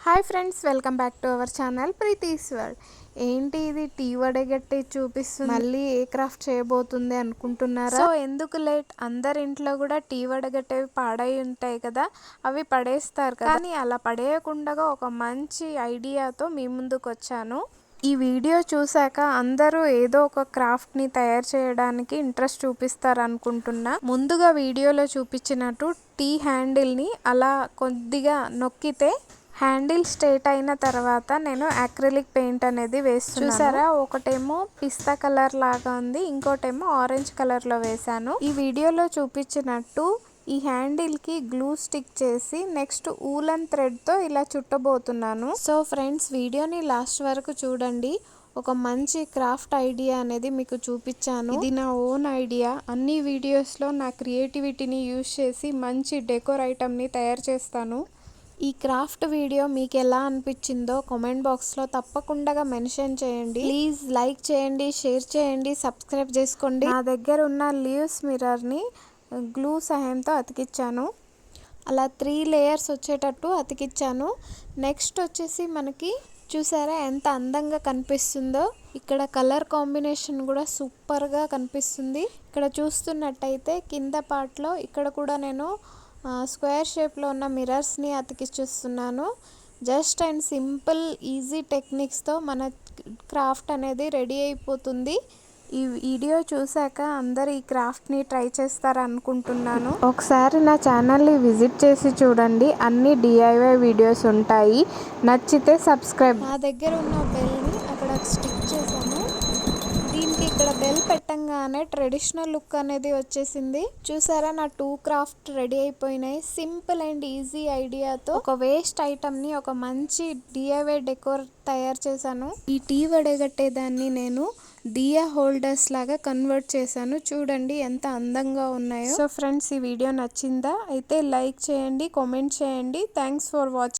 Hi friends, welcome back to our channel Preeti's world. ఏంటి ఇది tea వడగట్టి చూపిస్తుంది, మళ్ళీ ఏ క్రాఫ్ట్ చేయబోతుంది అనుకుంటున్నారా? సో ఎందుకు లేట్, అందరి ఇంట్లో కూడా టీ వడగట్టేవి పాడై ఉంటాయి కదా, అవి పడేస్తారు కదా. కానీ అలా పడేయకుండా ఒక మంచి ఐడియాతో మీ ముందుకు వచ్చాను. ఈ వీడియో చూశాక అందరూ ఏదో ఒక క్రాఫ్ట్ని తయారు చేయడానికి ఇంట్రెస్ట్ చూపిస్తారు అనుకుంటున్నా. ముందుగా వీడియోలో చూపించినట్టు టీ హ్యాండిల్ని అలా కొద్దిగా నొక్కితే హ్యాండిల్ స్ట్రేట్ అయిన తర్వాత నేను అక్రిలిక్ పెయింట్ అనేది వేస్తున్నాను. చూసారా, ఒకటేమో పిస్తా కలర్ లాగా ఉంది, ఇంకోటేమో ఆరెంజ్ కలర్లో వేశాను. ఈ వీడియోలో చూపించినట్టు ఈ హ్యాండిల్కి గ్లూ స్టిక్ చేసి నెక్స్ట్ ఊలన్ థ్రెడ్తో ఇలా చుట్టబోతున్నాను. సో ఫ్రెండ్స్, వీడియోని లాస్ట్ వరకు చూడండి. ఒక మంచి క్రాఫ్ట్ ఐడియా అనేది మీకు చూపించాను. ఇది నా ఓన్ ఐడియా. అన్ని వీడియోస్లో నా క్రియేటివిటీని యూజ్ చేసి మంచి డెకోర్ ఐటమ్ని తయారు చేస్తాను. ఈ క్రాఫ్ట్ వీడియో మీకు ఎలా అనిపించిందో కామెంట్ బాక్స్లో తప్పకుండా మెన్షన్ చేయండి. ప్లీజ్ లైక్ చేయండి, షేర్ చేయండి, సబ్స్క్రైబ్ చేసుకోండి. నా దగ్గర ఉన్న లీవ్స్ మిర్రర్ని గ్లూ సహాయంతో అతికిచ్చాను. అలా 3 లేయర్స్ వచ్చేటట్టు అతికిచ్చాను. నెక్స్ట్ వచ్చేసి మనకి చూసారా ఎంత అందంగా కనిపిస్తుందో. ఇక్కడ కలర్ కాంబినేషన్ కూడా సూపర్గా కనిపిస్తుంది. ఇక్కడ చూస్తున్నట్టయితే కింద పార్ట్లో ఇక్కడ కూడా నేను స్క్వేర్ షేప్లో ఉన్న మిర్రర్స్ని అతికిస్తున్నాను. జస్ట్ అండ్ సింపుల్ ఈజీ టెక్నిక్స్తో మన క్రాఫ్ట్ అనేది రెడీ అయిపోతుంది. ఈ వీడియో చూశాక అందరు ఈ క్రాఫ్ట్ని ట్రై చేస్తారు అనుకుంటున్నాను. ఒకసారి నా ఛానల్ని విజిట్ చేసి చూడండి, అన్ని DIY వీడియోస్ ఉంటాయి. నచ్చితే సబ్స్క్రైబ్. నా దగ్గర ఉన్న బెల్ని అక్కడ స్టిక్ చేశాను. దీనికి ఇక్కడ బెల్ పెట్టంగానే ట్రెడిషనల్ లుక్ అనేది వచ్చేసింది. చూసారా, నా 2 క్రాఫ్ట్ రెడీ అయిపోయినాయి. సింపుల్ అండ్ ఈజీ ఐడియాతో ఒక వేస్ట్ ఐటమ్ని ఒక మంచి DIY డెకోర్ తయారు చేశాను. ఈ టీ వడగట్టేదాన్ని నేను దియా హోల్డర్స్ లాగా కన్వర్ట్ చేశాను. చూడండి ఎంత అందంగా ఉన్నాయో. సో ఫ్రెండ్స్, ఈ వీడియో నచ్చిందా? అయితే లైక్ చేయండి, కామెంట్ చేయండి. Thanks for watching.